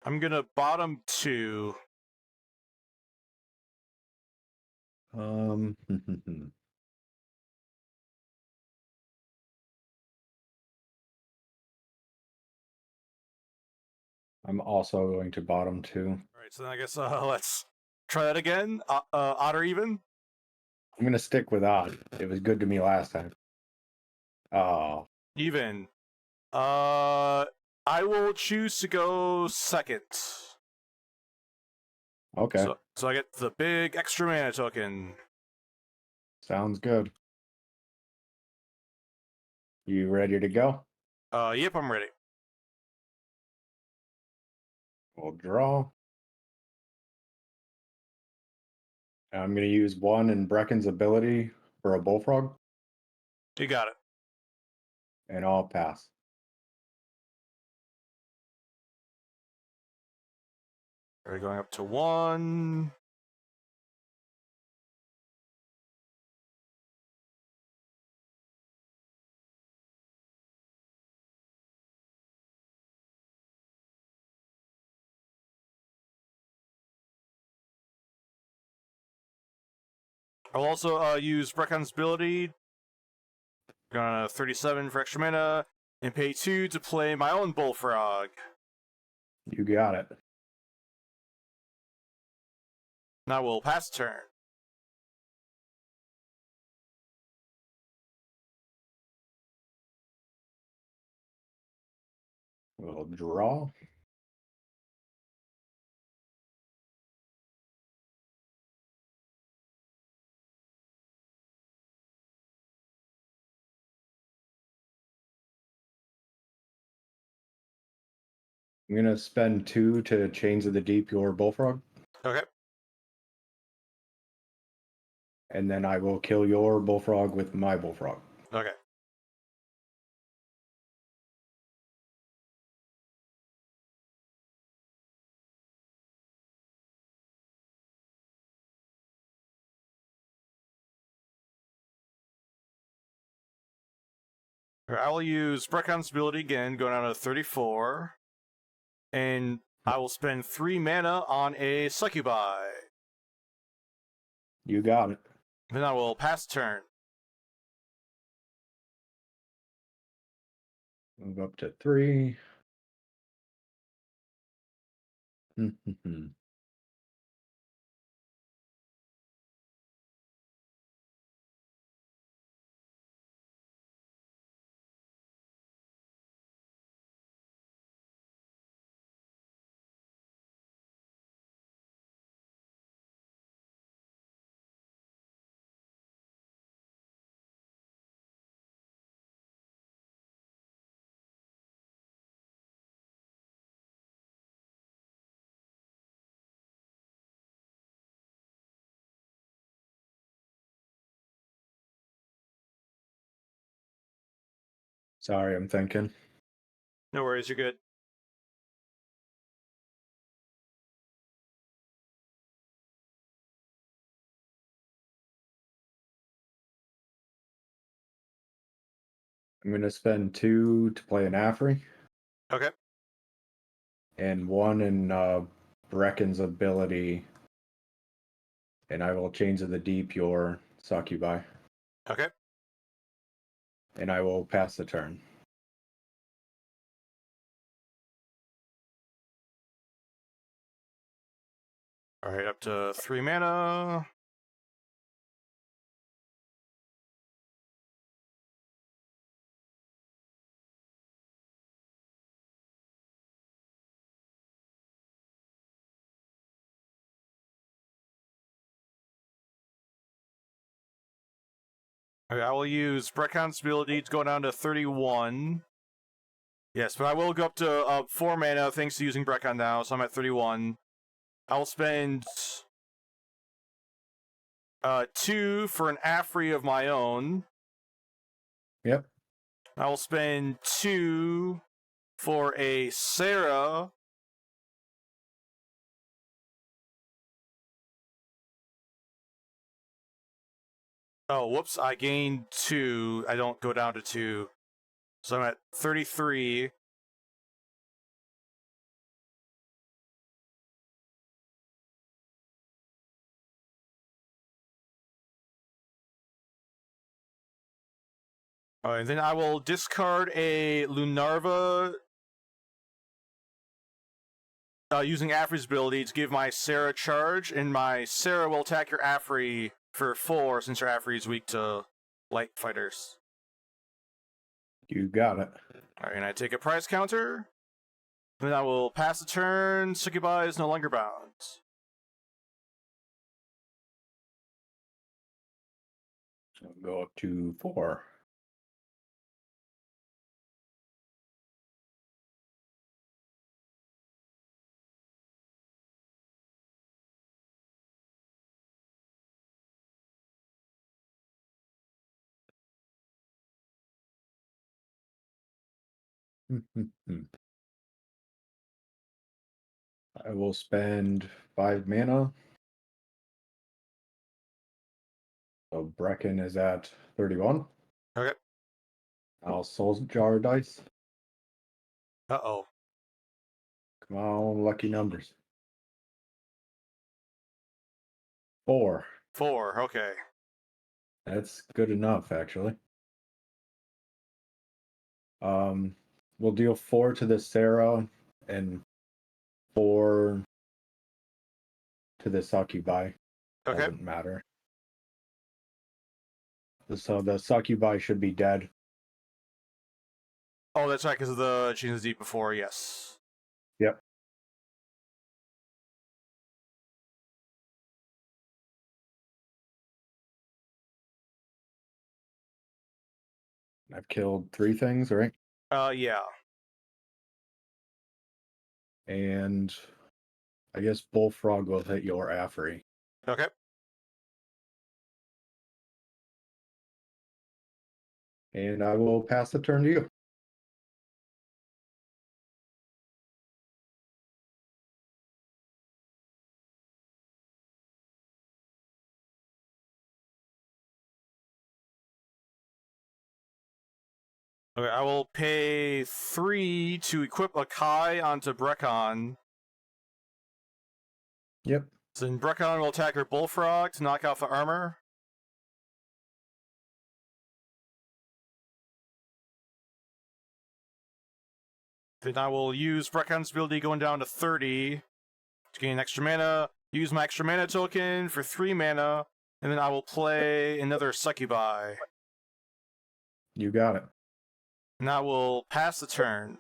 I'm gonna bottom 2. I'm also going to bottom 2. Alright, so then I guess let's try that again. Odd or even? I'm going to stick with odd. It was good to me last time. Oh. Even. I will choose to go second. Okay. So I get the big extra mana token. Sounds good. You ready to go? Yep, I'm ready. We'll draw. I'm going to use 1 in Brecken's ability for a Bullfrog. You got it. And I'll pass. We're going up to 1. I'll also use Breckon's ability. Gonna 37 for extra mana, and pay 2 to play my own Bullfrog. You got it. Now we'll pass turn. We'll draw. I'm going to spend 2 to Chains of the Deep your Bullfrog. Okay. And then I will kill your Bullfrog with my Bullfrog. Okay. I will use Breckon's ability again, going down to 34. And I will spend 3 mana on a Succubi. You got it. Then I will pass turn. Move up to 3. Sorry, I'm thinking. No worries, you're good. I'm going to spend 2 to play an Afri. Okay. And 1 in Brecken's ability. And I will Chains of the Deep your Succubi. Okay. And I will pass the turn. Alright, up to 3 mana. Okay, I will use Breckon's ability to go down to 31. Yes, but I will go up to 4 mana thanks to using Breckon now, so I'm at 31. I'll spend 2 for an Afri of my own. Yep. I will spend 2 for a Sarah. Oh, whoops, I gained 2. I don't go down to 2. So I'm at 33. Alright, then I will discard a Lunarva using Afri's ability to give my Sarah charge, and my Sarah will attack your Afri for 4 since your Afri is weak to light fighters. You got it. Alright, and I take a prize counter. Then I will pass the turn. Succubi is no longer bound. So go up to 4. I will spend 5 mana. So Brecken is at 31. Okay. I'll Soul Jar dice. Uh-oh. Come on, lucky numbers. 4. 4, okay. That's good enough, actually. We'll deal 4 to the Sarah and 4 to the Succubi. Okay. Doesn't matter. So the Succubi should be dead. Oh, that's right, because of the Chains of Deep before, yes. Yep. I've killed 3 things, right? Yeah. And I guess Bullfrog will hit your Afri. Okay. And I will pass the turn to you. Okay, I will pay 3 to equip a Kai onto Brecon. Yep. So then Brecon will attack her Bullfrog to knock off the armor. Then I will use Brecon's ability going down to 30 to gain extra mana. Use my extra mana token for 3 mana, and then I will play another Succubi. You got it. And that will pass the turn.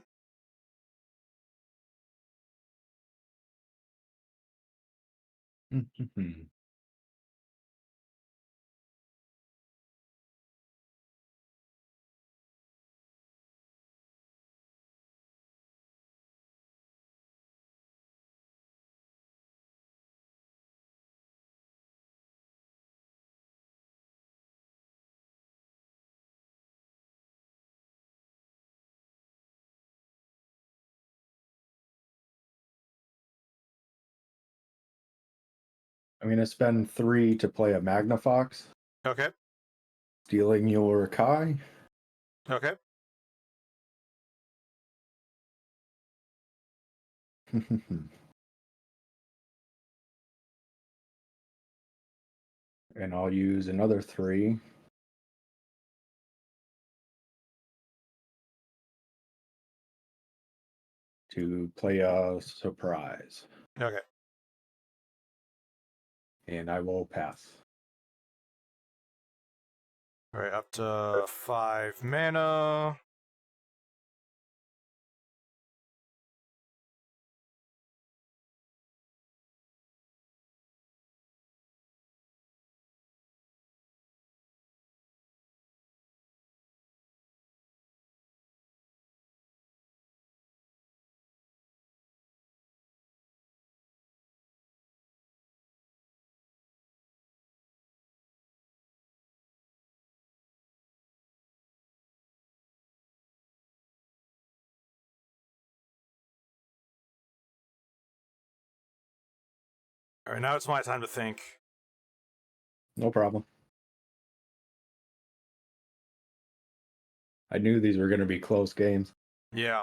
I'm going to spend 3 to play a Magnafox, Okay. stealing your Kai. Okay. And I'll use another 3 to play a surprise. Okay. And I will pass. Alright, up to 5 mana. Alright, now it's my time to think. No problem. I knew these were going to be close games. Yeah.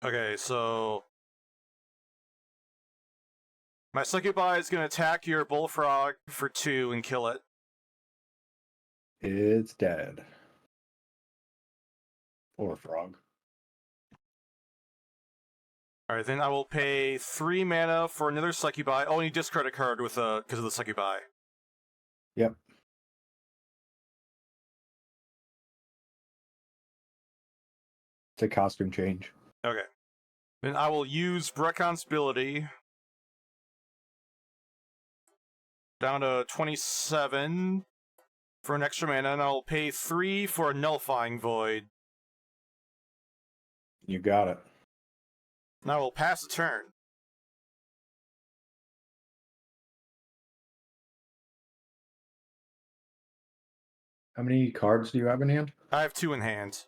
Okay, so my succubi is going to attack your bullfrog for 2 and kill it. It's dead. Or frog. Alright, then I will pay 3 mana for another succubi. Oh, and you discard a card with because of the succubi. Yep. It's a costume change. Okay. Then I will use Breccon's ability down to 27 for an extra mana, and I'll pay 3 for a Nullifying Void. You got it. And I will pass the turn. How many cards do you have in hand? I have 2 in hand.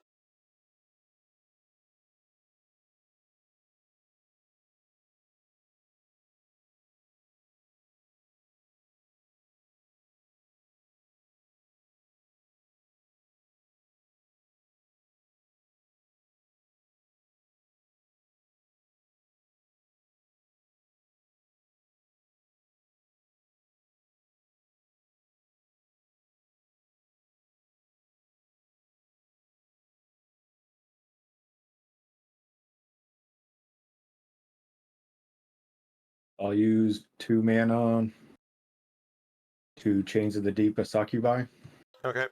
I'll use 2 mana to Chains of the Deep, a succubi. Okay.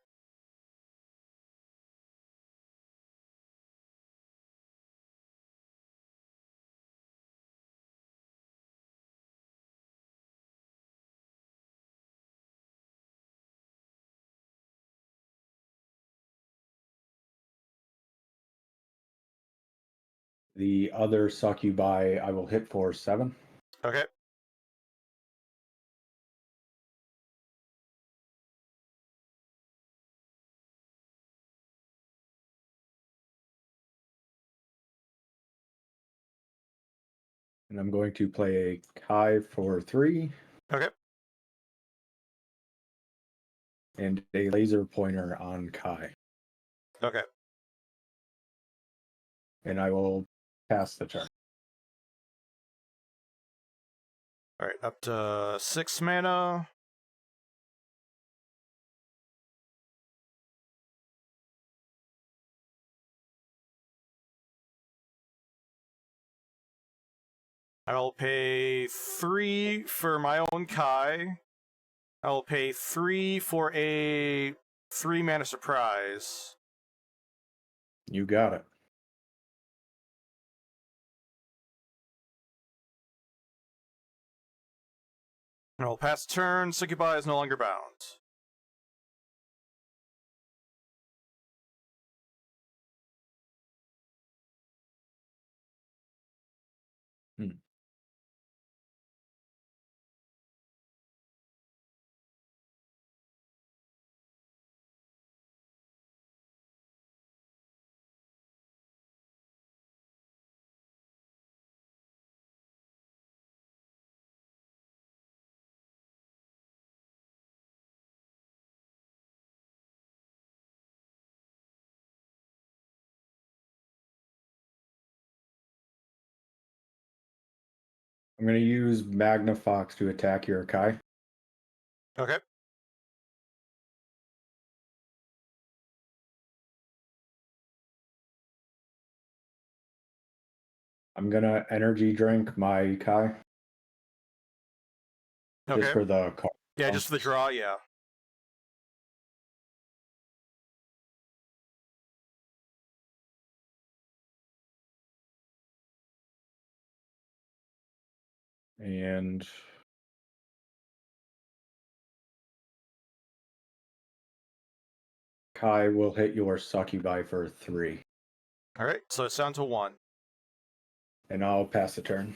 The other succubi I will hit for 7. Okay. And I'm going to play a Kai for 3. Okay. And a laser pointer on Kai. Okay. And I will pass the turn. Alright, up to 6 mana. I'll pay 3 for my own Kai. I'll pay 3 for a 3 mana surprise. You got it. And I'll pass turn. Succubi is no longer bound. I'm going to use Magnafox to attack your Kai. Okay. I'm going to energy drink my Kai. Okay. Just for the card. Yeah, just for the draw, yeah. And Kai will hit your succubi for 3. Alright, so it's down to 1. And I'll pass the turn.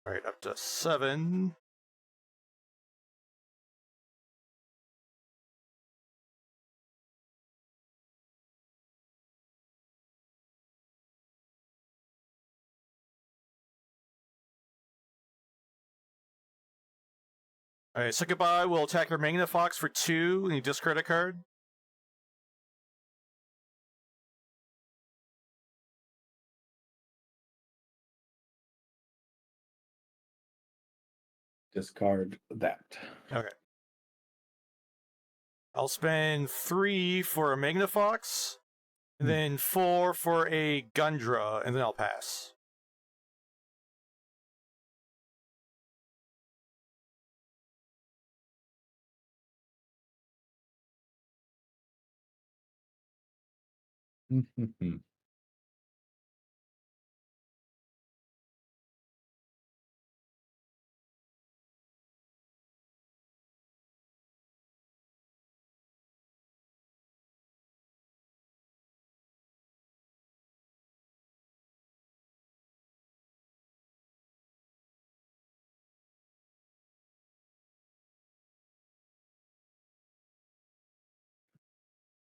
Alright, up to 7. Alright, Succubi will attack your Magnafox for 2, and you discard a card. discard that. Okay. I'll spend 3 for a Magnafox, and then 4 for a Gundra, and then I'll pass.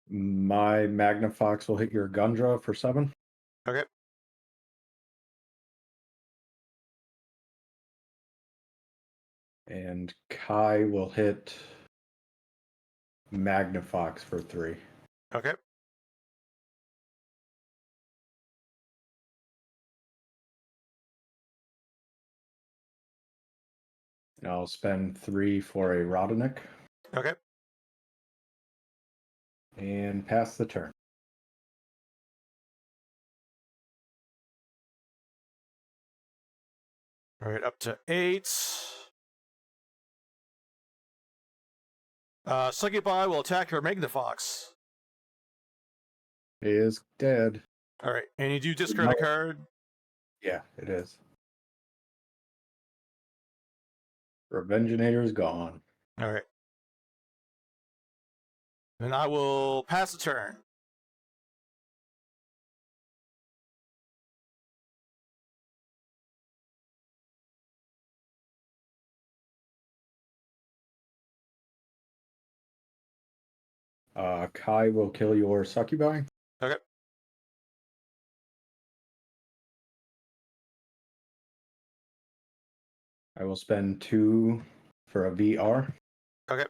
My Magnafox will hit your Gundra for 7. Okay. And Kai will hit Magnafox for 3. Okay. And I'll spend 3 for a Rodenick. Okay. And pass the turn. All right, up to 8. Succubi will attack your Magnafox. He is dead. All right, and you do discard a card. Yeah, it is. Revengeinator is gone. All right. Then I will pass the turn. Kai will kill your Succubi. Okay. I will spend 2 for a VR. Okay.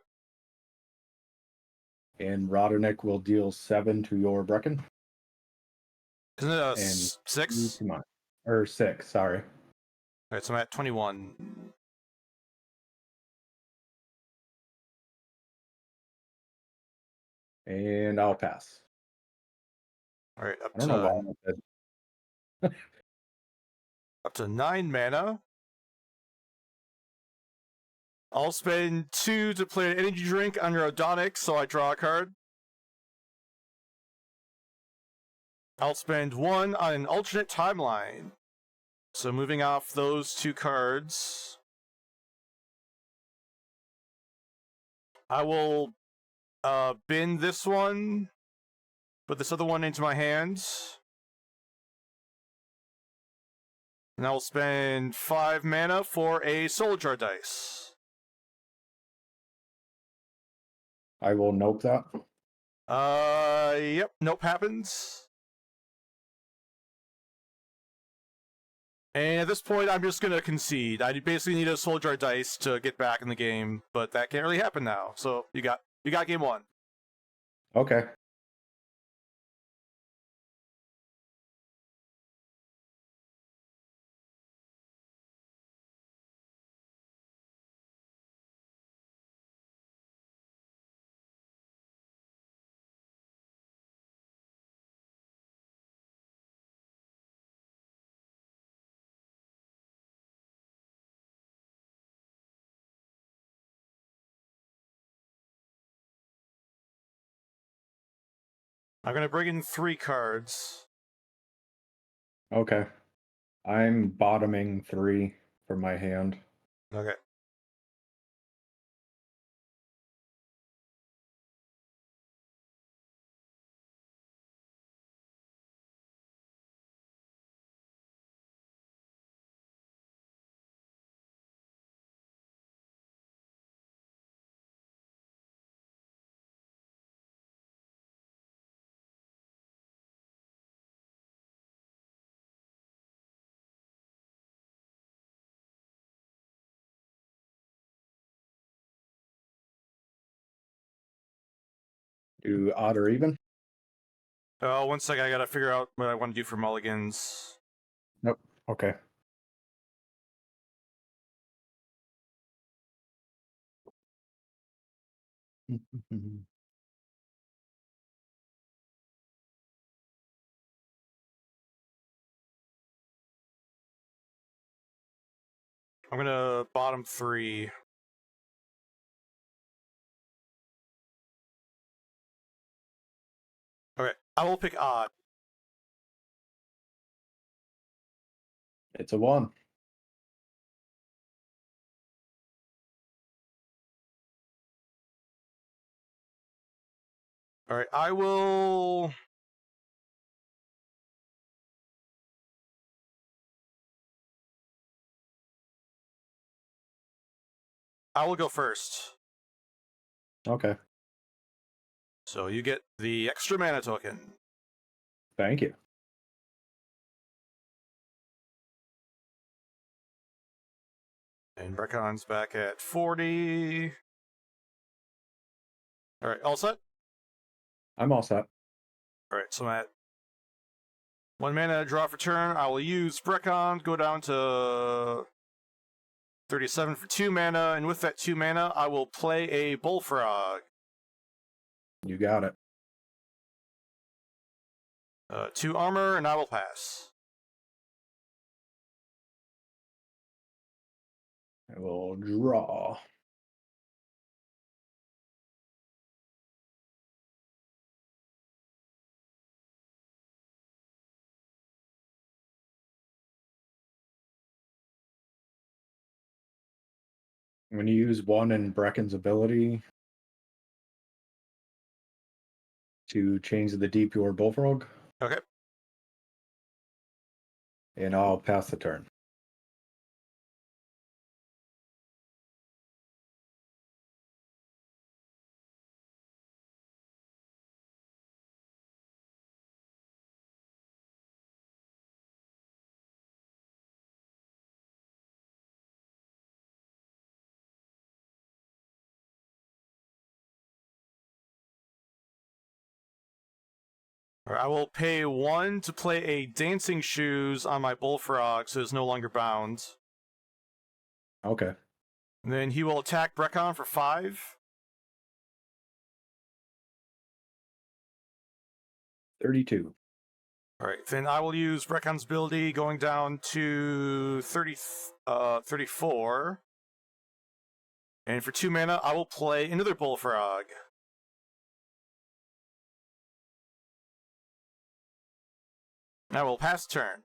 And Rodenick will deal 7 to your Brecken. Isn't it a And 6? to mine. Or 6, sorry. All right, so I'm at 21. And I'll pass. All right, I don't know why I said up to 9 mana. I'll spend 2 to play an energy drink on your Odonic, so I draw a card. I'll spend 1 on an alternate timeline. So moving off those 2 cards, I will bin this one, put this other one into my hands. And I'll spend 5 mana for a Soul Jar dice. I will nope that. Yep, nope happens. And at this point, I'm just gonna concede. I basically need a Soul Jar dice to get back in the game, but that can't really happen now. So you got game 1. Okay. I'm gonna bring in 3 cards. Okay. I'm bottoming 3 for my hand. Okay. Do odd or even? 1 second, I gotta figure out what I want to do for mulligans. Nope. Okay. I'm gonna bottom 3. Okay, I will pick odd. It's a 1. Alright, I will... go first. Okay. So you get the extra mana token. Thank you. And Breccon's back at 40. Alright, all set? I'm all set. Alright, so I'm at 1 mana, draw for turn. I will use Breccon, go down to 37 for 2 mana, and with that 2 mana, I will play a Bullfrog. You got it. 2 armor, and I will pass. I will draw. I'm going to use 1 in Breccon's ability to change the DPR Bullfrog. Okay. And I'll pass the turn. Alright, I will pay 1 to play a Dancing Shoes on my Bullfrog, so it's no longer bound. Okay. And then he will attack Breccon for 5. 32. Alright, then I will use Breccon's ability going down to 34. And for 2 mana, I will play another Bullfrog. I will pass turn.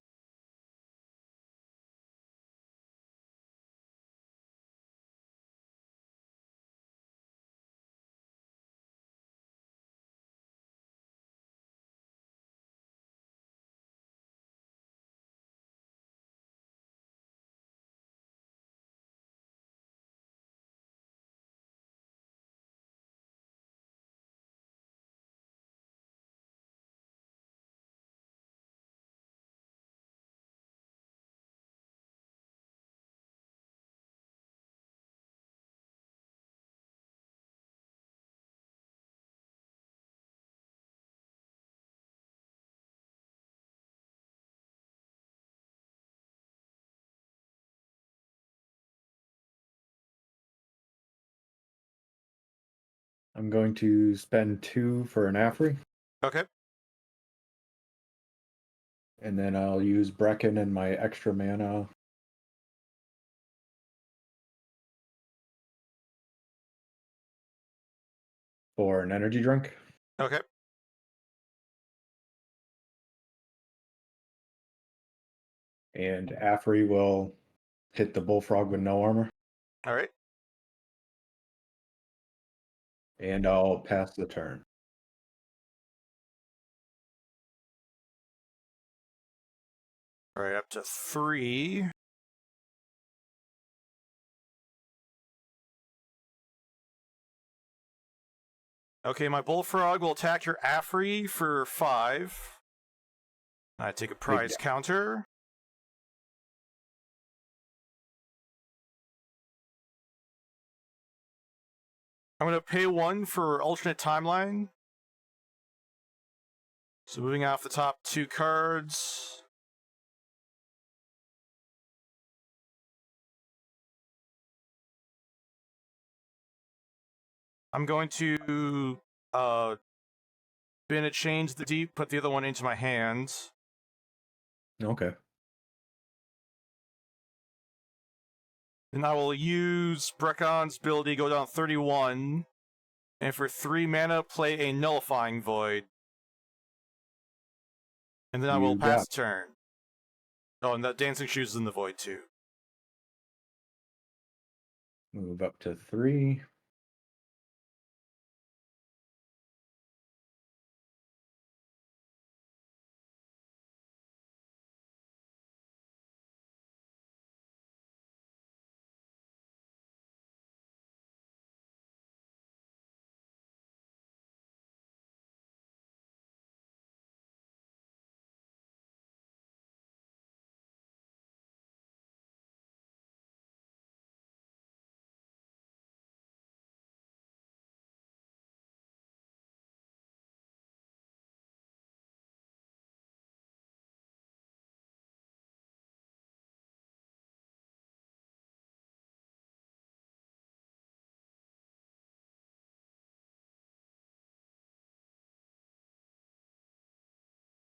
I'm going to spend 2 for an Afri. Okay. And then I'll use Brecken and my extra mana for an energy drink. Okay. And Afri will hit the Bullfrog with no armor. Alright. And I'll pass the turn. Alright, up to 3. Okay, my Bullfrog will attack your Afri for 5. I take a prize counter. I'm going to pay 1 for alternate timeline. So moving off the top 2 cards. I'm going to spin a change the deep, put the other one into my hands. Okay. Then I will use Breccon's ability, go down 31, and for 3 mana, play a Nullifying Void. And then I will You pass got the turn. Oh, and that Dancing Shoes is in the Void too. move up to 3.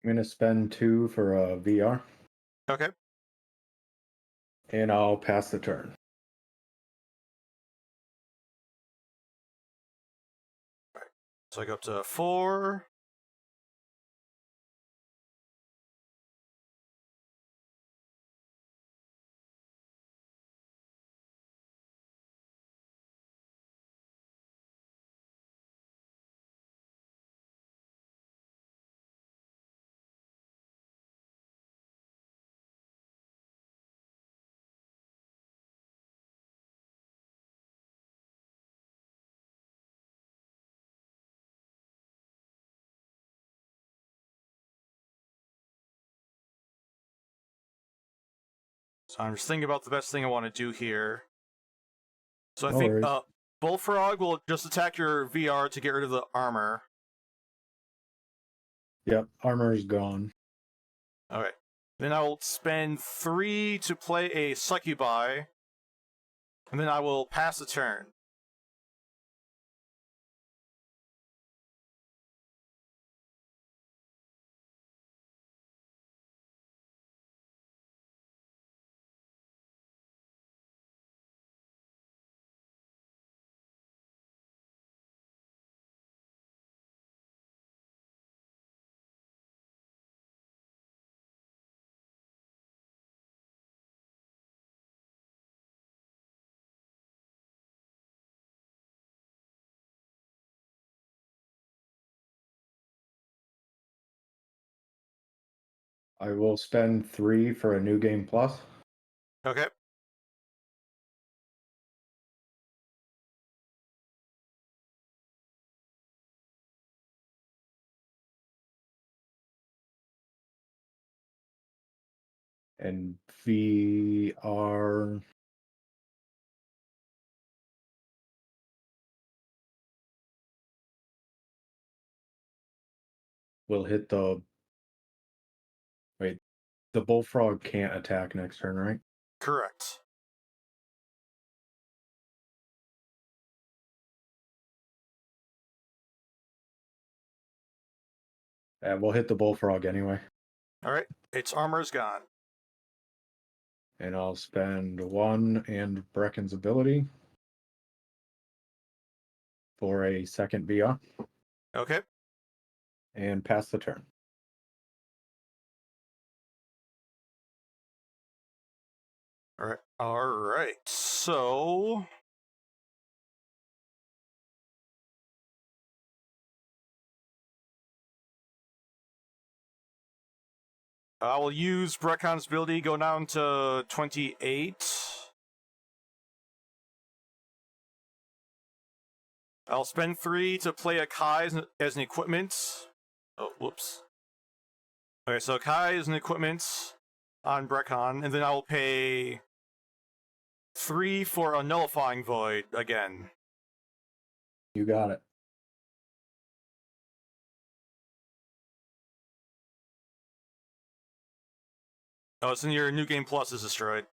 I'm gonna spend 2 for a VR, Okay. and I'll pass the turn. So I go up to 4. So I'm just thinking about the best thing I want to do here. So I No think worries. Bullfrog will just attack your VR to get rid of the armor. Yep, armor's gone. Okay. Then I will spend 3 to play a Succubi. And then I will pass the turn. I will spend 3 for a new game plus. Okay. And VR will hit the. Wait, the bullfrog can't attack next turn, right? Correct. We'll hit the bullfrog anyway. Alright. Its armor is gone. And I'll spend 1 and Brecken's ability for a second VR Okay. and pass the turn. Alright. Alright. So I will use Breccon's ability, go down to 28. I'll spend 3 to play a Kai as an equipment. Oh, whoops. Okay, so Kai is an equipment on Breccon, and then I will pay 3 for a Nullifying Void again. You got it. Oh, it's in your New Game Plus is destroyed.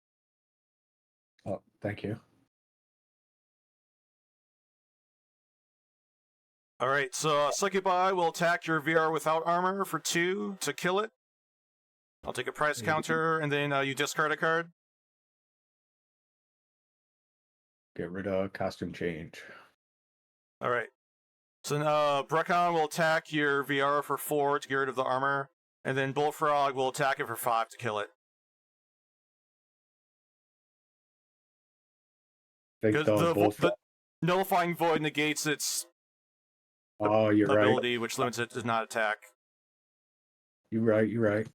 Oh, thank you. Alright, so Succubi will attack your VR without armor for 2 to kill it. I'll take a price counter, and then you discard a card. Get rid of costume change. Alright. So Brecon will attack your VR for 4 to get rid of the armor, and then Bullfrog will attack it for 5 to kill it. Think the Nullifying Void negates its you're ability, right. which limits it to not attack. You're right.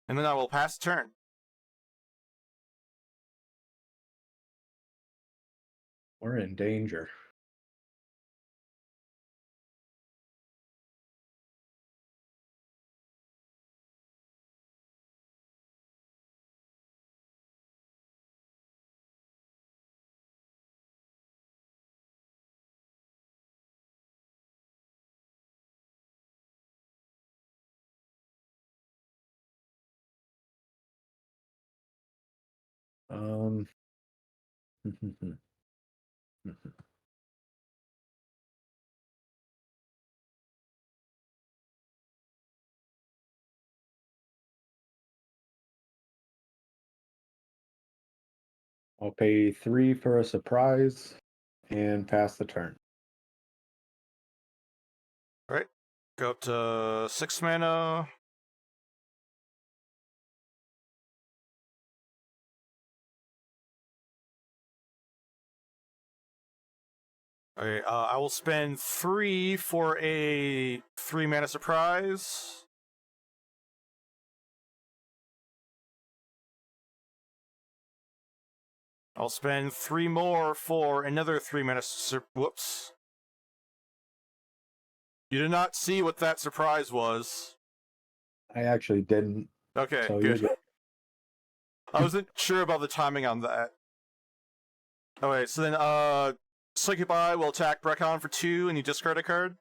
And then I will pass the turn. We're in danger. I'll pay 3 for a surprise and pass the turn. Alright. Go up to 6 mana. Alright, I will spend 3 for a 3 mana surprise. I'll spend 3 more for another 3 mana whoops. You did not see what that surprise was. I actually didn't. Okay, So good. I wasn't sure about the timing on that. Alright, so then Succubi will attack Brecon for 2 and you discard a card.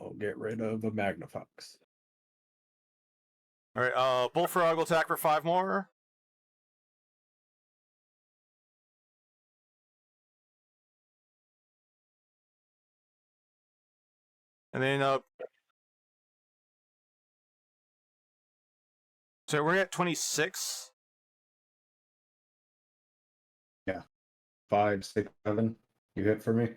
I'll get rid of a Magnifox. Alright, Bullfrog will attack for 5 more. And then so we're at 26. Yeah. 5, 6, 7. You hit for me?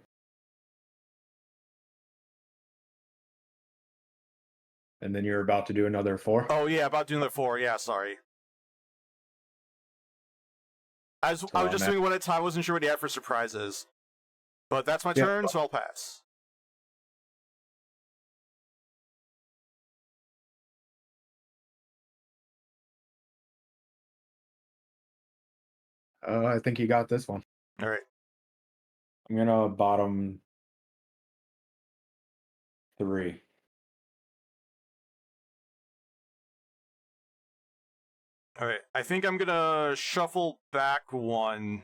And then you're about to do another 4? Oh yeah, about doing the 4, yeah, sorry. I was just doing one at a time, I wasn't sure what he had for surprises. But that's my turn, so I'll pass. I think you got this one. Alright. I'm gonna bottom 3. Alright, I think I'm gonna shuffle back 1.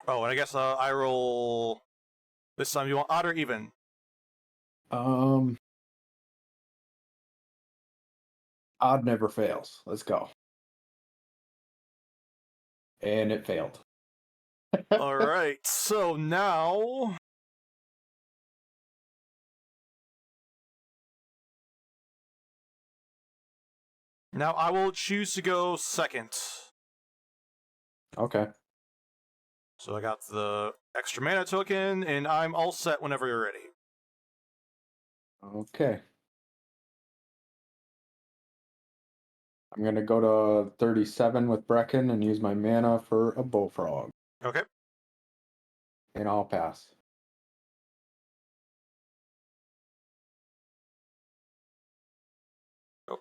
Oh, and I guess I roll this time. You want odd or even? Odd never fails. Let's go. And it failed. Alright, so now I will choose to go second. Okay. So I got the extra mana token, and I'm all set whenever you're ready. Okay. I'm gonna go to 37 with Brecken and use my mana for a Bullfrog. Okay. And I'll pass. Oh.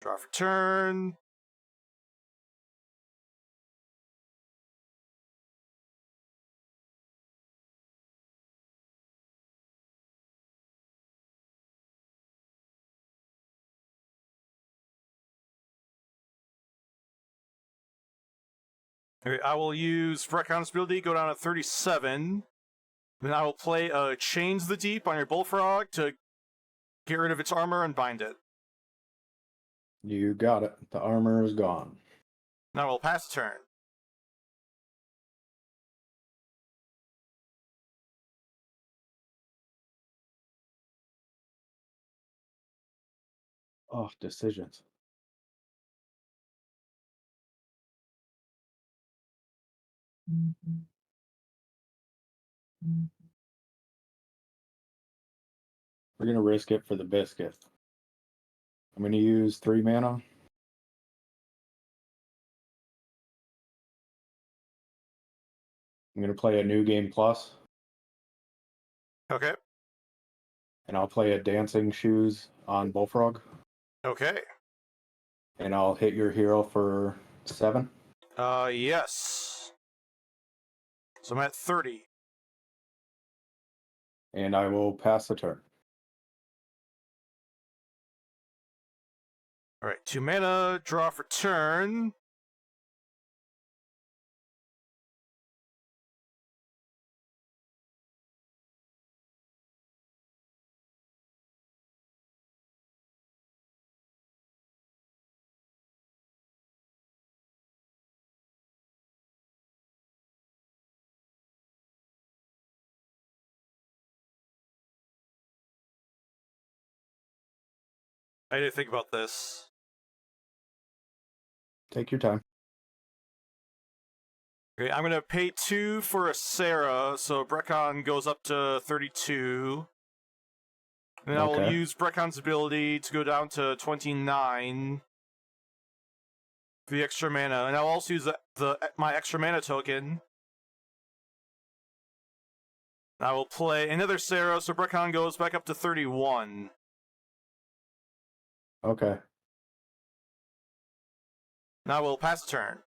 Draw for turn. Okay, I will use Frecon's ability, go down to 37. Then I will play Chains the Deep on your Bullfrog to get rid of its armor and bind it. You got it. The armor is gone. Now I will pass the turn. Oh, decisions. We're going to risk it for the biscuit. I'm going to use 3 mana. I'm going to play a New Game Plus, Okay. and I'll play a Dancing Shoes on Bullfrog, Okay. and I'll hit your hero for 7. Yes. So I'm at 30. And I will pass the turn. Alright, 2 mana, draw for turn. I need to think about this. Take your time. Okay, I'm gonna pay 2 for a Sarah, so Brecon goes up to 32. And I will Okay. use Brecon's ability to go down to 29 for the extra mana, and I'll also use my extra mana token. I will play another Sarah, so Brecon goes back up to 31. Okay. Now we'll pass the turn.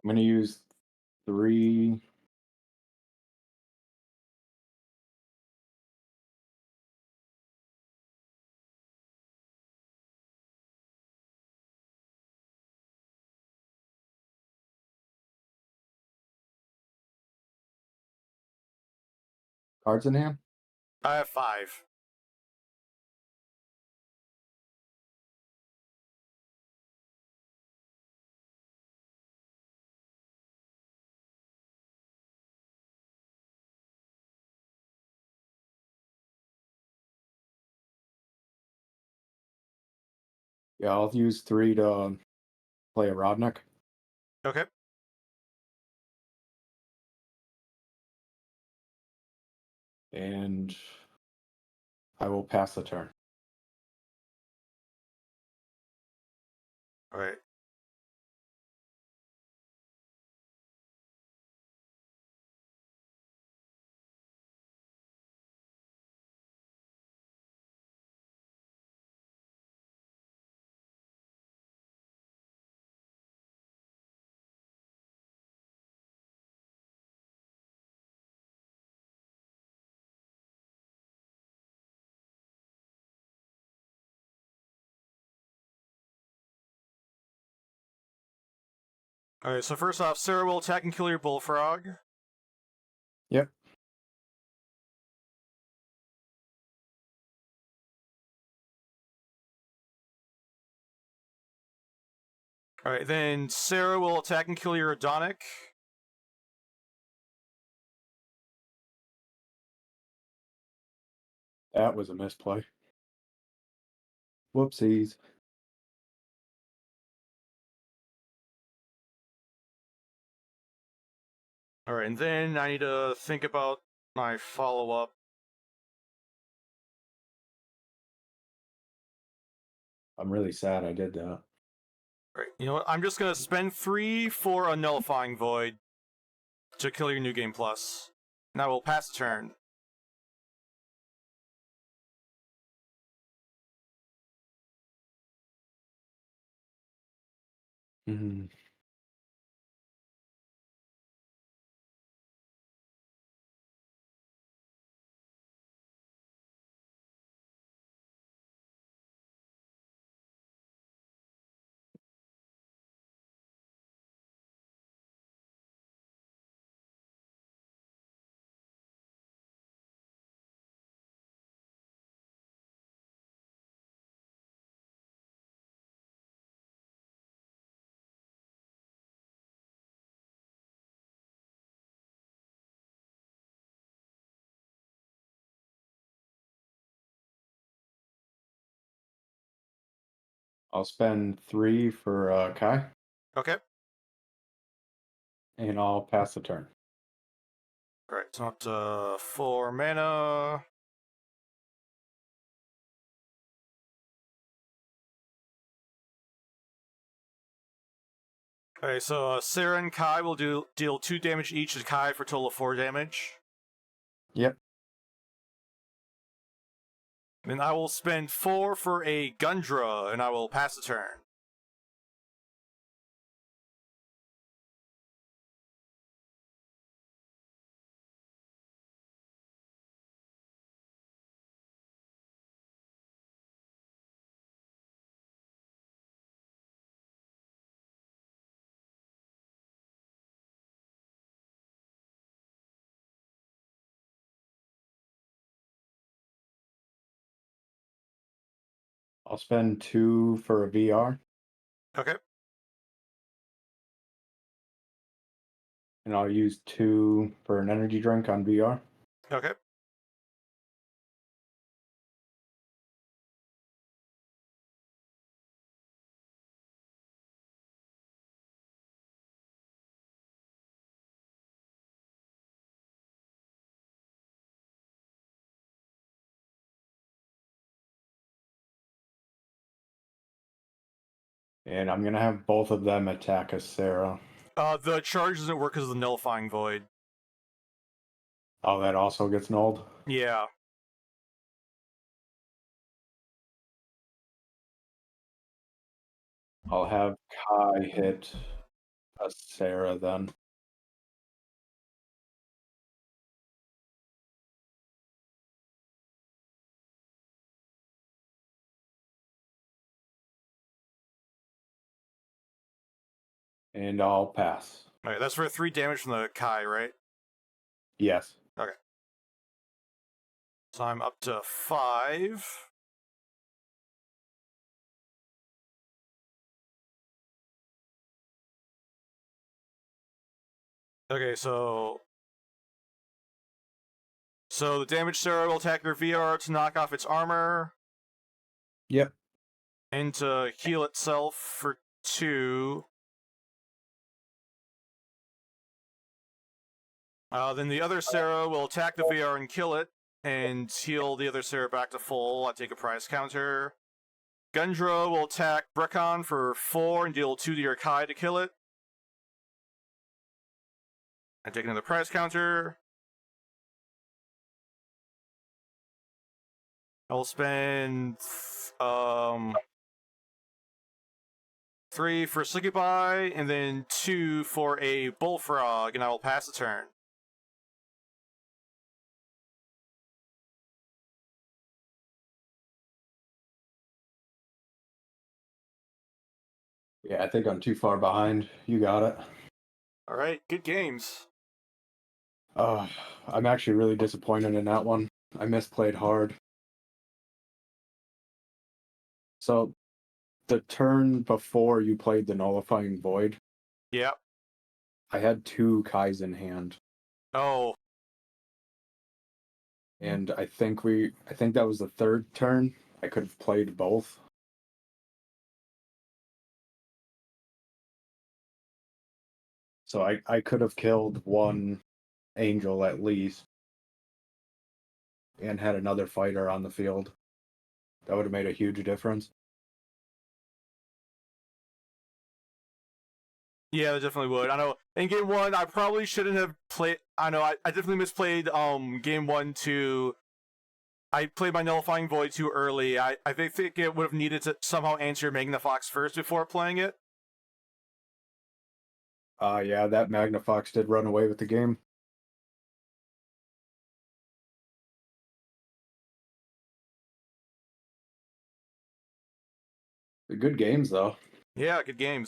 I'm going to use 3. Cards in hand. I have 5. Yeah, I'll use 3 to play a Rodnik. Okay. And I will pass the turn. Alright. Alright, so first off, Sarah will attack and kill your Bullfrog. Yep. Alright, then Sarah will attack and kill your Adonic. That was a misplay. Whoopsies. Alright, and then I need to think about my follow-up. I'm really sad I did that. Right, you know what? I'm just gonna spend 3 for a Nullifying Void to kill your New Game Plus. Now we'll pass the turn. Mhm. I'll spend 3 for Kai, Okay. and I'll pass the turn. Alright, so up to 4 mana. Okay, so Sarah and Kai will deal 2 damage each to Kai for a total of 4 damage. Yep. Then I will spend 4 for a Gundra, and I will pass the turn. I'll spend 2 for a VR, Okay. and I'll use 2 for an energy drink on VR. Okay. And I'm gonna have both of them attack a Sarah. The charge doesn't work because of the nullifying void. Oh, that also gets nulled? Yeah. I'll have Kai hit a Sarah then. And I'll pass. Alright, that's for 3 damage from the Kai, right? Yes. Okay. So I'm up to 5. Okay, so the damage Sarah will attack your VR to knock off its armor Yep. and to heal itself for 2. Then the other Sarah will attack the VR and kill it, and heal the other Sarah back to full. I take a prize counter. Gundra will attack Brecon for 4 and deal 2 to your Kai to kill it. I take another prize counter. I'll spend 3 for Succubi, and then 2 for a Bullfrog, and I will pass the turn. Yeah, I think I'm too far behind. You got it. Alright, good games. I'm actually really disappointed in that one. I misplayed hard. So, the turn before you played the Nullifying Void, Yep. I had 2 Kais in hand. Oh. And I think that was the 3rd turn. I could have played both. So I could have killed one angel at least and had another fighter on the field. That would have made a huge difference. Yeah, that definitely would. I know in game 1, I probably shouldn't have played. I know I definitely misplayed game 1 too. I played my Nullifying Void too early. I think it would have needed to somehow answer Magna Fox first before playing it. Yeah, that Magnafox did run away with the game. Good games, though. Yeah, good games.